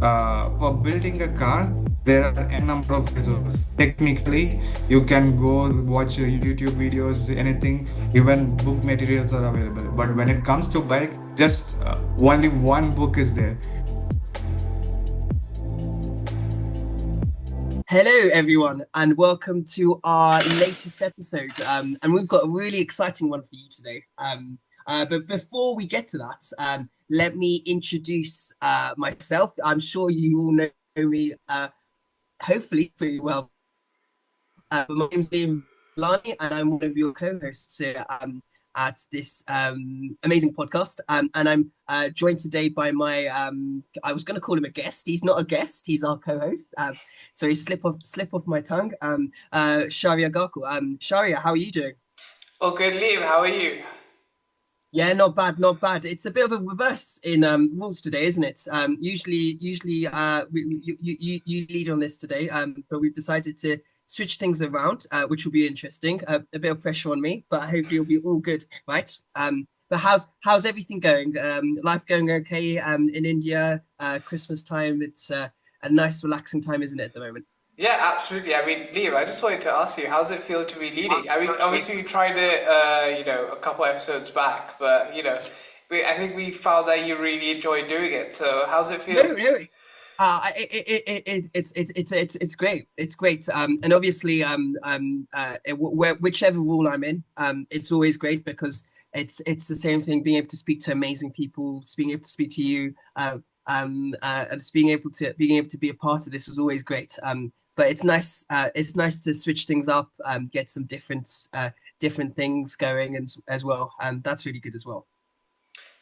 for building a car, there are a number of resources. Technically, you can go watch YouTube videos, anything, even book materials are available. But when it comes to bike, just only one book is there. Hello, everyone, and welcome to our latest episode. And we've got a really exciting one for you today. But before we get to that, let me introduce myself. I'm sure you all know me, hopefully pretty well. My name's Liam Lani, and I'm one of your co-hosts here at this amazing podcast. And I'm joined today by my I was going to call him a guest. He's not a guest. He's our co-host. So he slip off my tongue. Sharia Gaku. Sharia, how are you doing? Oh, good, Liam. How are you? Yeah, not bad, not bad. It's a bit of a reverse in rules today, isn't it? Usually, you lead on this today, but we've decided to switch things around, which will be interesting. A bit of pressure on me, but hopefully it'll be all good, right? But how's everything going? Life going okay? In India, Christmas time. It's a nice, relaxing time, isn't it, at the moment? Yeah, absolutely. I mean, Liam, I just wanted to ask you, how does it feel to be leading? I mean, obviously we tried it, a couple episodes back, but I think we found that you really enjoyed doing it. So, how's it No, feel? really. It's great. It's great. And obviously, whichever role I'm in, it's always great because it's the same thing. Being able to speak to amazing people, being able to speak to you, and just being able to be a part of this was always great. But it's nice. It's nice to switch things up, get some different things going, and as well. That's really good as well.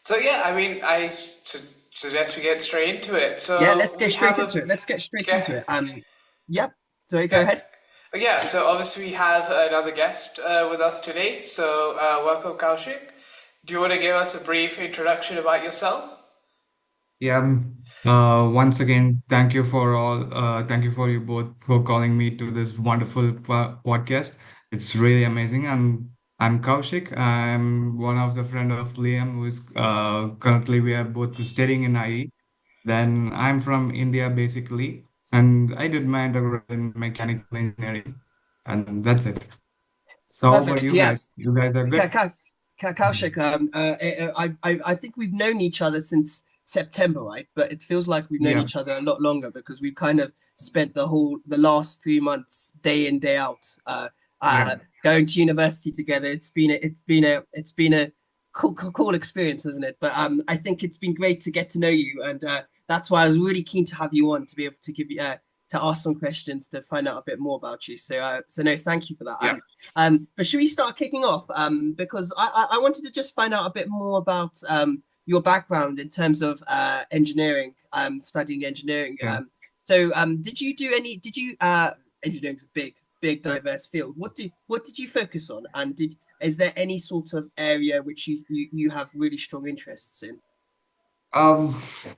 So, yeah, I mean, suggest we get straight into it. Yeah, So, let's get we have straight a, into it. Let's get straight yeah, into it. Yep. Sorry, go yeah. ahead. Yeah, so obviously we have another guest with us today. So, welcome, Kausik. Do you want to give us a brief introduction about yourself? Yeah. Once again, thank you for you both for calling me to this wonderful podcast. It's really amazing. I'm Kaushik. I'm one of the friend of Liam, who is currently we are both studying in IE. Then I'm from India basically, and I did my undergrad in mechanical engineering, and that's it. So how about Perfect. you Yeah. guys? You guys are Ka- good? Ka- Kaushik, I think we've known each other since September, right? But it feels like we've known Yeah. each other a lot longer because we've kind of spent the last 3 months day in, day out, Yeah. going to university together. It's been a cool experience, isn't it? But I think it's been great to get to know you, and that's why I was really keen to have you on to be able to give you to ask some questions to find out a bit more about you. So no, thank you for that. Yeah. But should we start kicking off? Because I wanted to just find out a bit more about your background in terms of engineering, studying engineering. Yeah. Did you do any? Did you engineering is a big diverse field. What did you focus on? And did is there any sort of area which you have really strong interests in? Um,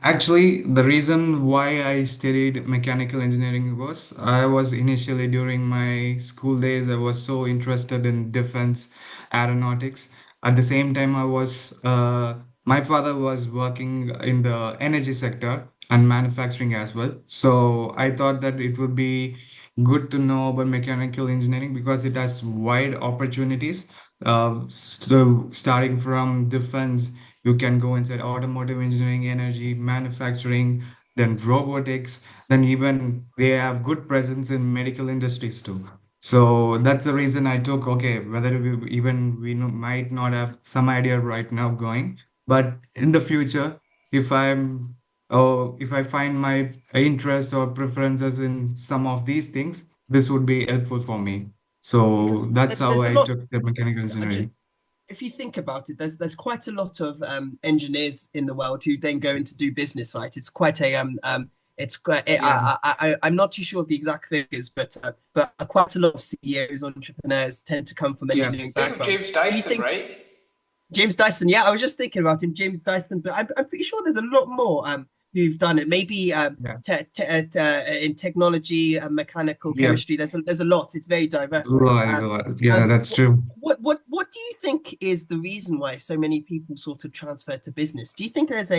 Actually, the reason why I studied mechanical engineering was I was initially during my school days, I was so interested in defense aeronautics. At the same time, my father was working in the energy sector and manufacturing as well. So I thought that it would be good to know about mechanical engineering because it has wide opportunities. So starting from defense, you can go inside automotive engineering, energy, manufacturing, then robotics, then even they have good presence in medical industries too. So that's the reason I took, okay, whether might not have some idea right now going, but in the future, if I'm if I find my interest or preferences in some of these things, this would be helpful for me. So Because that's how there's a I lot. took the mechanical engineering. If you think about it, there's quite a lot of engineers in the world who then go into do business, right? It's quite a it's quite Yeah. I'm not too sure of the exact figures, but quite a lot of CEOs, entrepreneurs tend to come from Yeah. engineering Think of backgrounds. James Do you Dyson, think right? James Dyson? Yeah, I was just thinking about him, James Dyson, but I'm pretty sure there's a lot more who've done it. Maybe Yeah. in technology and mechanical Yeah. chemistry. There's a lot. It's very diverse, right? Right, right. Yeah, that's What, true. what do you think is the reason why so many people sort of transfer to business? Do you think there's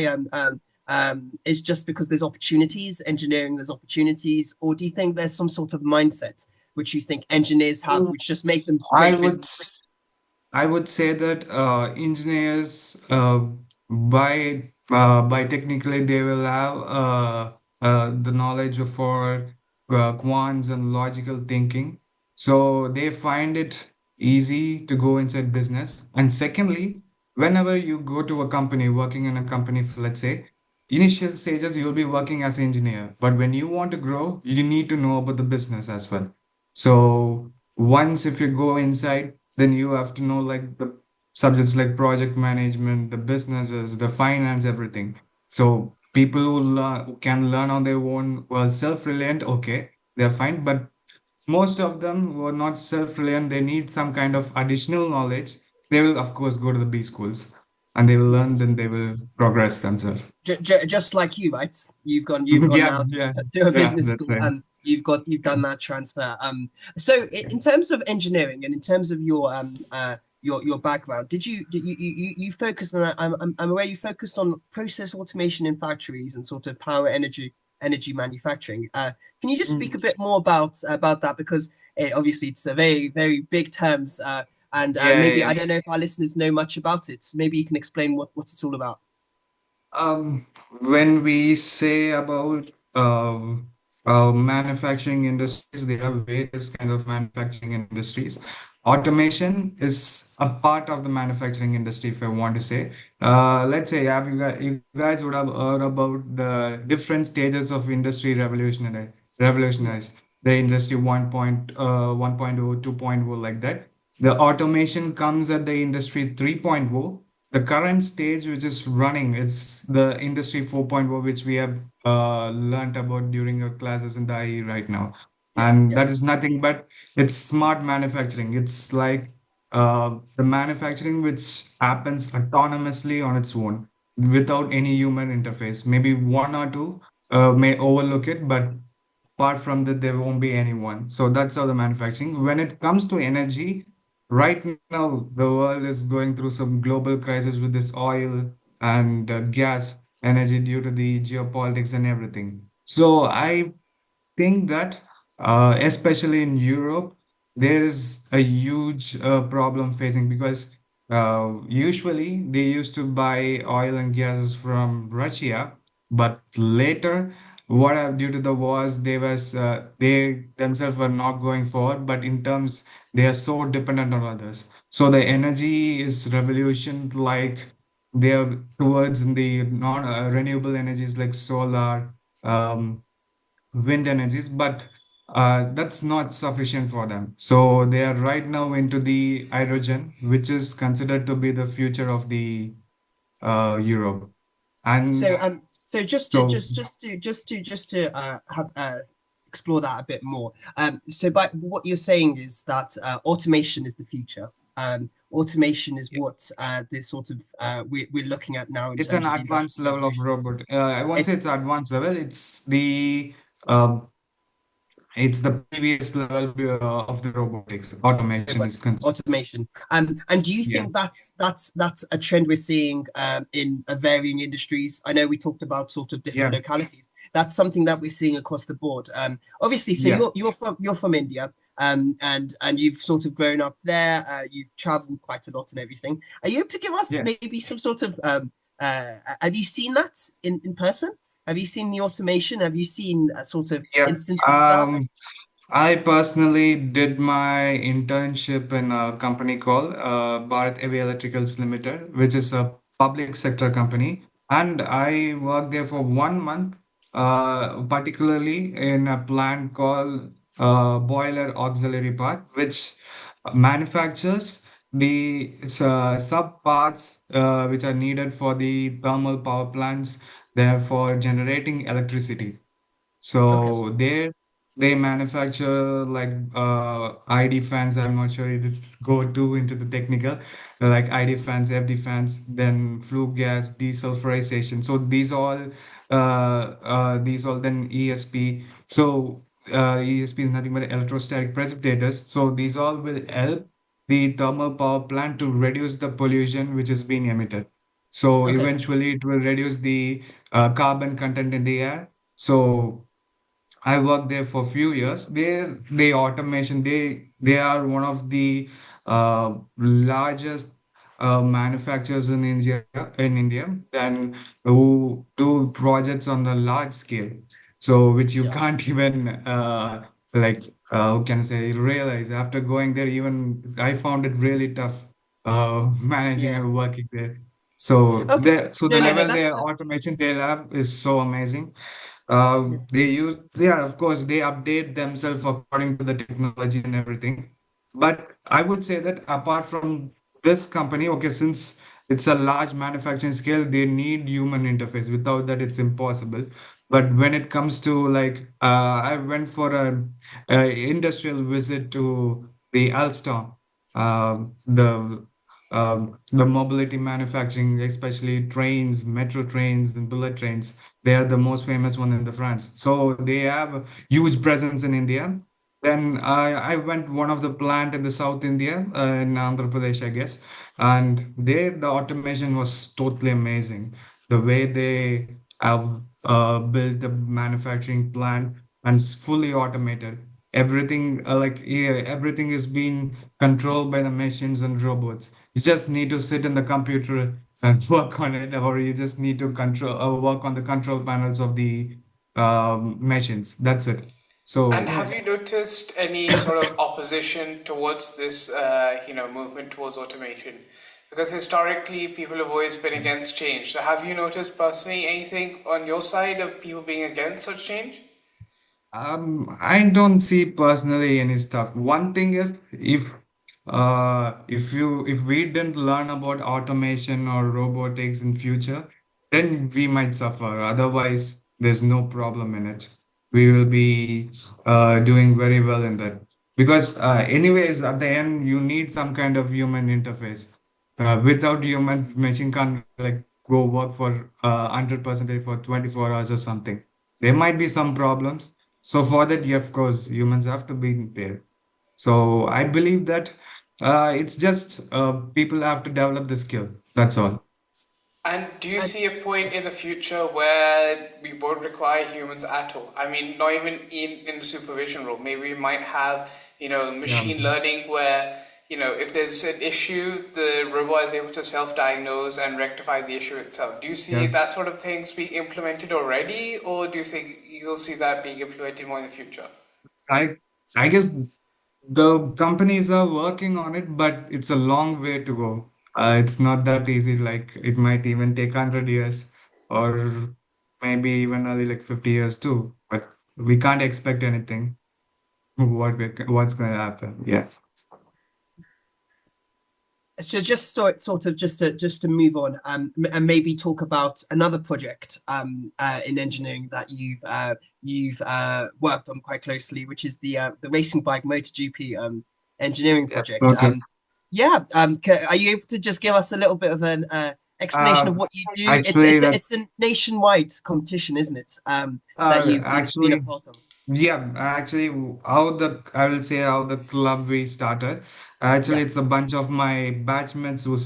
is just because there's opportunities, engineering, there's opportunities, or do you think there's some sort of mindset which you think engineers have, which just make them I great would business? s- I would say that engineers, by technically they will have the knowledge for quants and logical thinking, so they find it easy to go inside business. And secondly, whenever you go to a company, working in a company, for, let's say, initial stages you'll be working as an engineer, but when you want to grow, you need to know about the business as well. So once if you go inside, then you have to know like the subjects like project management, the businesses, the finance, everything. So people who can learn on their own, well, self-reliant, okay, they're fine. But most of them who are not self-reliant, they need some kind of additional knowledge. They will, of course, go to the B schools and they will learn, then they will progress themselves. Just like you, right? You've gone Yeah, now yeah, to a yeah, business that's school, it. and you've done that transfer. So in terms of engineering and in terms of your background, did you focus on? I'm aware you focused on process automation in factories and sort of power energy manufacturing. Can you just Mm. speak a bit more about that because obviously it's a very big terms. And Yeah, yeah, maybe yeah. I don't know if our listeners know much about it. Maybe you can explain what it's all about. When we say about manufacturing industries, there are various kind of manufacturing industries. Automation is a part of the manufacturing industry, if I want to say. Let's say you guys would have heard about the different stages of industry Yeah. revolutionized. The industry 1.0, 2.0, like that. The automation comes at the industry 3.0. The current stage which is running is the industry 4.0, which we have learned about during our classes in the IE right now. Yeah, And yeah. that is nothing but it's smart manufacturing. It's like the manufacturing which happens autonomously on its own without any human interface. Maybe one or two may overlook it, but apart from that, there won't be anyone. So that's how the manufacturing. When it comes to energy, right now the world is going through some global crisis with this oil and gas energy due to the geopolitics and everything. So I think that, especially in Europe, there is a huge problem facing because usually they used to buy oil and gas from Russia, but later, due to the wars, they themselves were not going forward. But in terms, they are so dependent on others. So the energy is revolution, like they are towards the non renewable energies like solar. Wind energies, but that's not sufficient for them. So they are right now into the hydrogen, which is considered to be the future of the Europe. And So so, just to have explore that a bit more. So by what you're saying is that automation is the future. Automation is yeah, what this sort of we're looking at now in it's an terms of the advanced industrial level of revolution. robot. I won't say It's it's advanced level. Um, it's the previous level of the robotics. Automation but is considered. automation. And do you Yeah, think that's a trend we're seeing in varying industries? I know we talked about sort of different yeah, localities. That's something that we're seeing across the board. Obviously, so yeah, you're from India, and you've sort of grown up there. You've traveled quite a lot and everything. Are you able to give us yeah, maybe some sort of have you seen that in person? Have you seen the automation? Have you seen sort of yeah. instances of that? Um, I personally did my internship in a company called Bharat Heavy Electricals Limited, which is a public sector company. And I worked there for 1 month, particularly in a plant called Boiler Auxiliary Part, which manufactures the sub parts which are needed for the thermal power plants, therefore generating electricity. Okay. So they manufacture like ID fans. I'm not sure if it's go too into the technical, like ID fans, FD fans, then flue gas, desulfurization. So these all then ESP. So ESP is nothing but electrostatic precipitators. So these all will help the thermal power plant to reduce the pollution which is being emitted. So Okay. eventually it will reduce the carbon content in the air. So I worked there for a few years. They automation. They are one of the largest manufacturers in India, and who do projects on the large scale. So which you Yeah. can't even like how can I say realize after going there. Even I found it really tough managing Yeah. and working there. So Okay. the No, no, no. level their That's automation they have is so amazing. yeah. They use, yeah, of course, they update themselves according to the technology and everything. But I would say that apart from this company, okay, since it's a large manufacturing scale, they need human interface. Without that, it's impossible. But when it comes to like, I went for a industrial visit to the Alstom, the mobility manufacturing, especially trains, metro trains, and bullet trains. They are the most famous one in the France. So they have a huge presence in India. Then I went one of the plant in the South India, in Andhra Pradesh, I guess, and there the automation was totally amazing. The way they have built the manufacturing plant and it's fully automated. Everything yeah, everything is being controlled by the machines and robots. You just need to sit in the computer and work on it, or you just need to control work on the control panels of the machines. That's it. And So have Yeah. you noticed any sort of opposition towards this, movement towards automation? Because historically, people have always been against change. So, have you noticed personally anything on your side of people being against such change? I don't see personally any stuff. One thing is if we didn't learn about automation or robotics in future, then we might suffer. Otherwise, there's no problem in it. We will be doing very well in that. Because anyways, at the end, you need some kind of human interface. Without humans, machine can't like go work for 100% for 24 hours or something. There might be some problems, so for that, yeah, of course, humans have to be there. So I believe that it's just people have to develop the skill. That's all. And do you And see a point in the future where we won't require humans at all? I mean, not even in the supervision role. Maybe we might have, Yeah. machine learning where, if there's an issue, the robot is able to self-diagnose and rectify the issue itself. Do you see Yeah. that sort of things being implemented already, or do you think you'll see that being implemented more in the future? I I guess the companies are working on it, but it's a long way to go. It's not that easy. Like it might even take 100 years, or maybe even only like 50 years too. But we can't expect anything. What's going to happen? Yeah. so just sort of just to move on, and maybe talk about another project in engineering that you've worked on quite closely, which is the racing bike MotoGP engineering Yeah. project. Okay. Yeah, are you able to just give us a little bit of an explanation of Uh, what you do? It's actually, it's a, that it's a nationwide competition, isn't it? That you've been a actually, part of. yeah, actually, how the I will say how the club we started. Actually, Yeah. it's a bunch of my batchmates who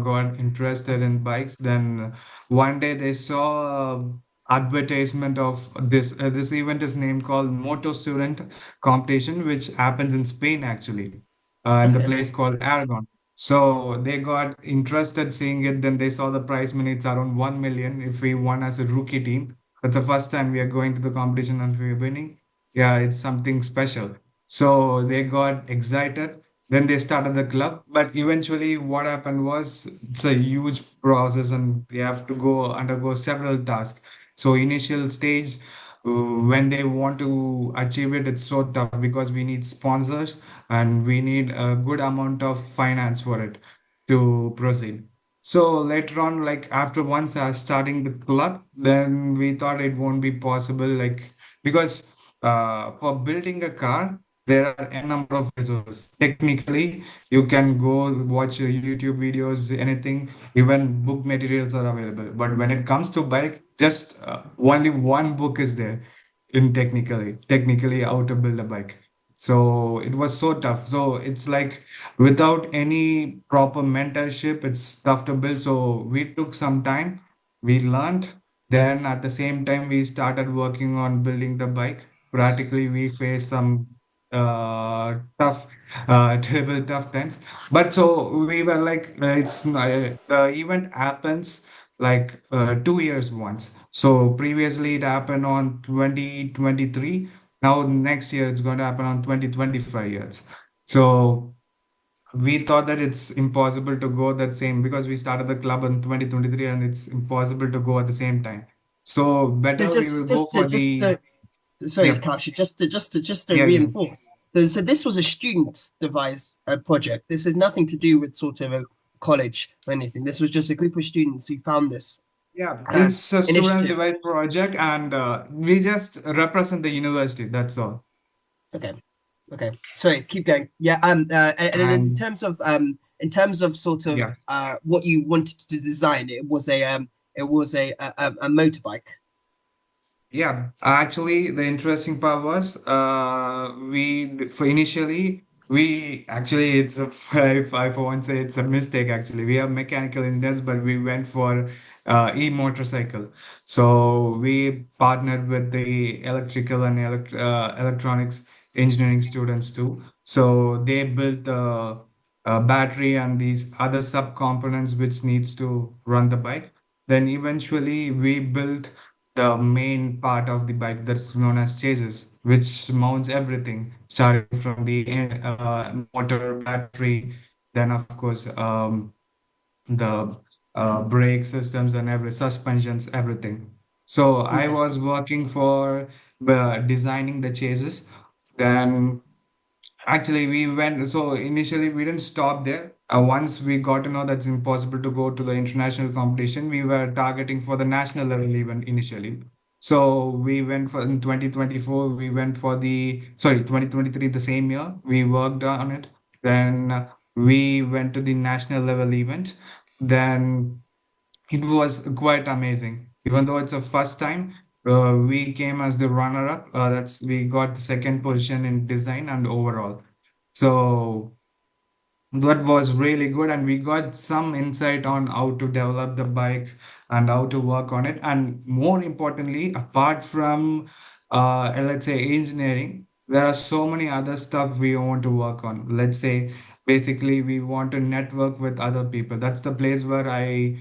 got interested in bikes. Then one day they saw advertisement of this event is named called Moto Student Competition, which happens in Spain actually, in the Okay. place called Aragon. So they got interested seeing it. Then they saw the prize money. It's around 1 million if we won as a rookie team. That's the first time we are going to the competition and we are winning. Yeah, it's something special. So they got excited. Then they started the club. But eventually, what happened was it's a huge process and they have to go undergo several tasks. So initial stage, when they want to achieve it, it's so tough because we need sponsors and we need a good amount of finance for it to proceed. So later on, like after once starting the club, then we thought it won't be possible, like because for building a car, there are a number of resources. Technically, you can go watch YouTube videos, anything, even book materials are available. But when it comes to bike, just only one book is there in technically how to build a bike. So it was so tough. So it's like without any proper mentorship, it's tough to build. So we took some time, we learned. Then at the same time, we started working on building the bike. Practically, we faced some tough, terrible tough times. But so we were like, the event happens like 2 years once. So previously it happened on 2023. Now next year it's going to happen on 2025 years. So we thought that it's impossible to go that same because we started the club in 2023 and it's impossible to go at the same time. So So better we will go for the sorry, yeah Kausik, just to yeah yeah reinforce. So this was a student devised project. This has nothing to do with sort of a college or anything. This was just a group of students who found this yeah. um, It's a student initiative. device project and we just represent the university. That's all. Okay, okay. Sorry, keep going. Yeah. And And in terms of sort of yeah. what you wanted to design, it was a motorbike. Yeah, actually, the interesting part was we for initially we actually it's a if I for one say it's a mistake actually. We are mechanical engineers, but we went for e-motorcycle. So we partnered with the electrical and electronics engineering students too. So they built a battery and these other sub components which needs to run the bike. Then eventually we built the main part of the bike that's known as chassis, which mounts everything, starting from the motor, battery, then of course the brake systems and every suspensions, everything. So I Okay. was working for designing the chassis. Then actually, we went, so initially we didn't stop there. Once we got to know that it's impossible to go to the international competition, we were targeting for the national level event initially. So we went for in 2024, we went for sorry, 2023, the same year, we worked on it. Then we went to the national level event. Then it was quite amazing. Even though it's a first time, we came as the runner-up. We got the second position in design and overall. So that was really good, and we got some insight on how to develop the bike and how to work on it. And more importantly, apart from let's say engineering, there are so many other stuff we want to work on. Let's say basically we want to network with other people. That's the place where I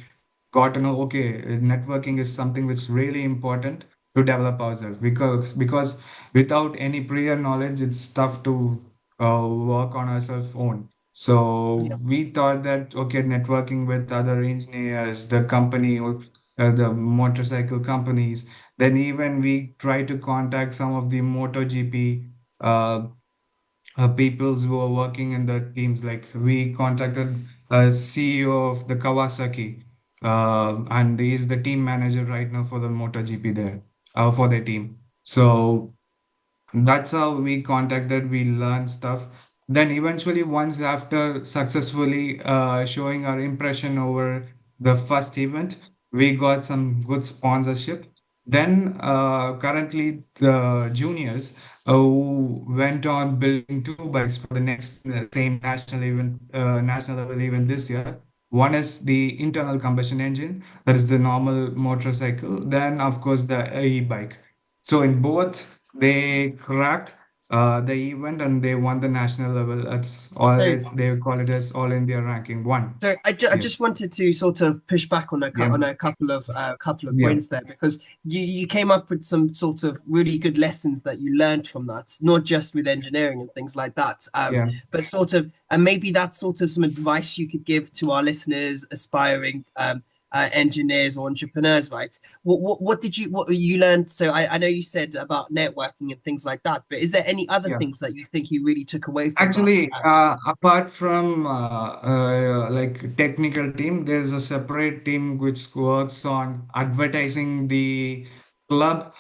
got to know, okay, networking is something which is really important to develop ourselves because without any prior knowledge, it's tough to work on ourselves own. So Yeah. we thought that, okay, networking with other engineers, the company, or the motorcycle companies, then even we try to contact some of the MotoGP peoples who are working in the teams. Like we contacted a CEO of the Kawasaki, and he's the team manager right now for the MotoGP there, for their team. So that's how we contacted, we learned stuff. Then eventually, once after successfully showing our impression over the first event, we got some good sponsorship. Then currently the juniors who went on building two bikes for the next same national event, national level event this year. One is the internal combustion engine, that is the normal motorcycle. Then of course the e-bike. So in both they cracked the event and they won the national level. It's So always they call it as All India ranking one. So I Yeah, just wanted to sort of push back on yeah, on a couple of yeah, points there because you came up with some sort of really good lessons that you learned from that, not just with engineering and things like that, yeah, but sort of and maybe that's sort of some advice you could give to our listeners, aspiring engineers or entrepreneurs, right? What you learned? So I know you said about networking and things like that, but is there any other yeah. things that you think you really took away from that? Actually, apart from like technical team, there's a separate team which works on advertising the club.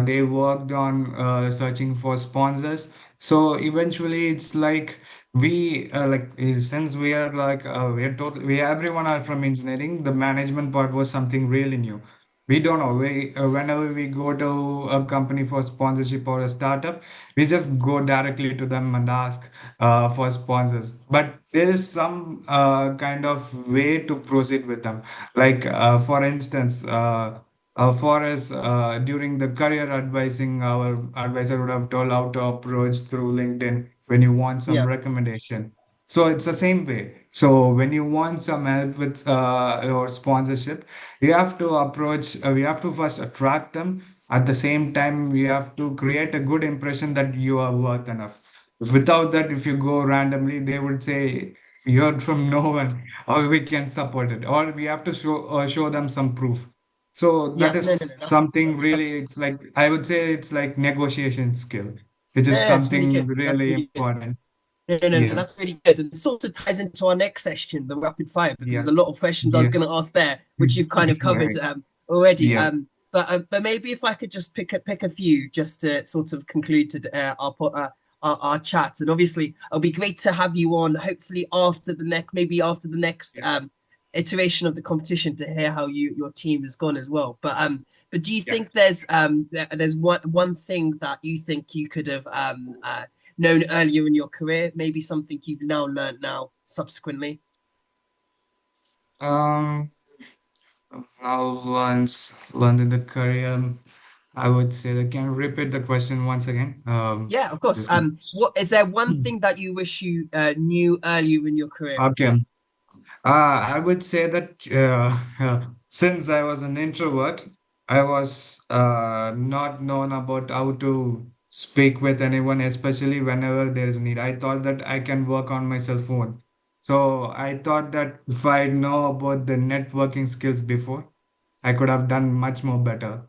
They worked on searching for sponsors. So eventually, it's like since we are like we are total we everyone are from engineering. The management part was something really new. We don't know. Whenever we go to a company for sponsorship or a startup, we just go directly to them and ask for sponsors. But there is some kind of way to proceed with them. Like, for instance, for us, during the career advising, our advisor would have told how to approach through LinkedIn when you want some Yeah, recommendation. So it's the same way. So when you want some help with your sponsorship, we have to approach, we have to first attract them. At the same time, we have to create a good impression that you are worth enough. Without that, if you go randomly, they would say, you heard from no one, or we can support it, or we have to show them some proof. So yeah. that No, no, is no. something That's really, it's like, I would say it's like negotiation skill, which no, is no, that's really something good. That's really really good. important. No, no, no, no, Yeah, that's really good. And it sort of ties into our next session, the rapid fire, because yeah, there's a lot of questions I was yeah, going to ask there, which you've kind of covered right, already. yeah. But maybe if I could just pick a few just to sort of conclude to, our chat. And obviously, it'll be great to have you on. Hopefully, after the next Yeah. iteration of the competition to hear how your team has gone as well. But do you Yeah. think there's one thing that you think you could have known earlier in your career, maybe something you've now learned now subsequently? Um, now once learned in the career, I would say that can you repeat the question once again. Yeah, of course. Just What is there one thing that you wish you knew earlier in your career? okay. I would say that since I was an introvert, I was not known about how to speak with anyone, especially whenever there is need. I thought that I can work on my cell phone. So I thought that if I know about the networking skills before, I could have done much more better.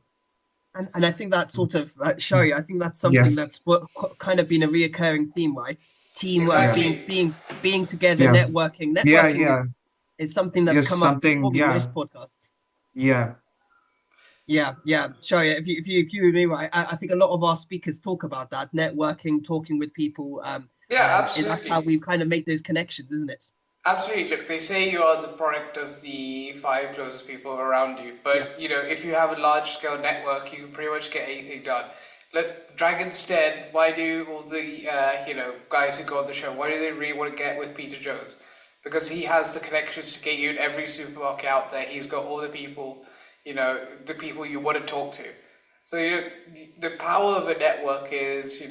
And I think that sort of Shari, I think that's Yeah, something that's kind of been a reoccurring theme, right? Teamwork, yeah, being together, yeah, networking. yeah, Networking yeah. is something that's Yes, come up in something. probably Yeah, most podcasts. yeah, Yeah, yeah. Sure. Yeah. If you with me, right, I think a lot of our speakers talk about that networking, talking with people. Yeah, And that's how absolutely. we kind of make those connections, isn't it? Absolutely. Look, they say you are the product of the five closest people around you, Yeah. but if you have a large scale network, you can pretty much get anything done. Look, Dragon's Den, why do all the guys who go on the show, why do they really want to get with Peter Jones? Because he has the connections to get you in every supermarket out there. He's got all the people you want to talk to. So the power of a network is,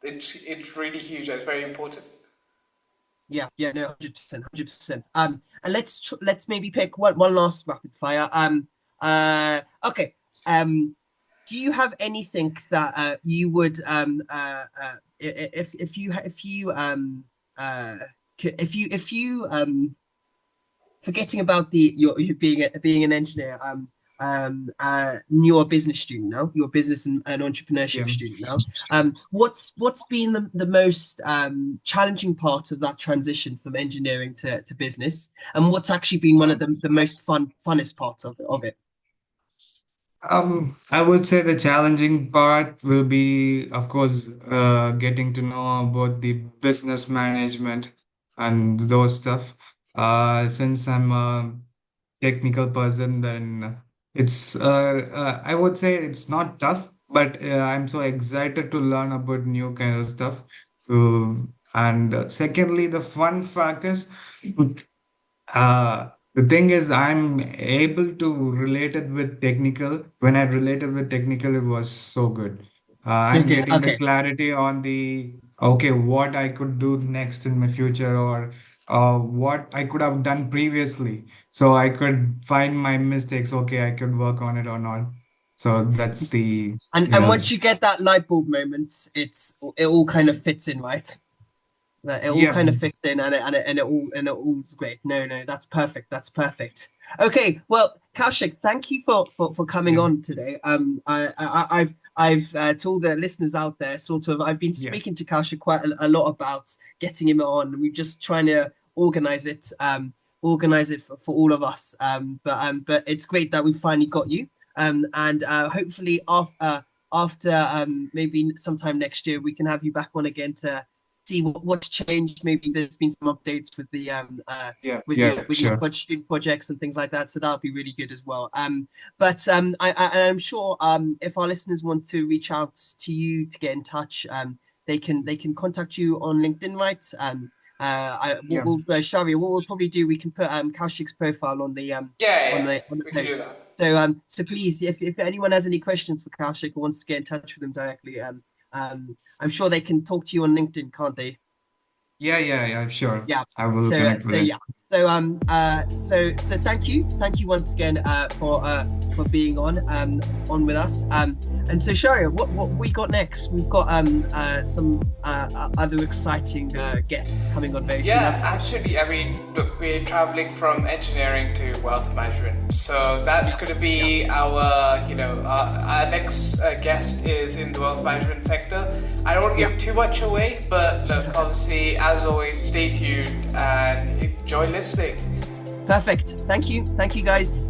it's really huge. It's very important. Yeah, yeah, no, 100%, 100%. And let's maybe pick one last rapid fire. Okay. Do you have anything that you would if you if you forgetting about the your you being an engineer you're a business student now, you're a business and entrepreneurship yeah. student now. What's been the most challenging part of that transition from engineering to business, and what's actually been one of the most funnest parts of it? I would say the challenging part will be, of course, getting to know about the business management and those stuff. Since I'm a technical person, then I would say it's not tough, but I'm so excited to learn about new kind of stuff. And secondly, the fun fact is, the thing is, I'm able to relate it with technical. When I related with technical, it was so good. So I'm good. getting the Okay. clarity on the okay, what I could do next in my future, or what I could have done previously. So I could find my mistakes. Okay, I could work on it or not. So that's the And once you get that light bulb moment, it all kind of fits in, right? That it all yeah, kind of fits in, and it all's great. No, no, that's perfect. That's perfect. Okay, well, Kaushik, thank you for coming yeah, on today. I've to all the listeners out there, sort of, I've been yeah, speaking to Kaushik quite a lot about getting him on. We're just trying to organize it for all of us. But it's great that we finally got you. And hopefully after maybe sometime next year we can have you back on again see what's changed. Maybe there's been some updates with the Yeah, with yeah, your sure. student projects and things like that. So that'll be really good as well. But I'm sure if our listeners want to reach out to you to get in touch, they can contact you on LinkedIn, right? Yeah, Sharia, what we'll probably do, we can put Kaushik's profile Yeah, yeah, on the we can do post. that. So please, if anyone has any questions for Kaushik or wants to get in touch with him directly, I'm sure they can talk to you on LinkedIn, can't they? yeah, sure. Yeah. I will So connect with it. yeah. So thank you once again for being on with us. And so Sharia, what we got next? We've got some other exciting guests coming on very soon. Yeah, absolutely. I mean, look, we're traveling from engineering to wealth management, so that's Yeah. going to Yeah. be our, our next guest is in the wealth management sector. I don't want to Yeah. give too much away, but look, obviously, as always, stay tuned and enjoy listening. Perfect. Thank you. Thank you, guys.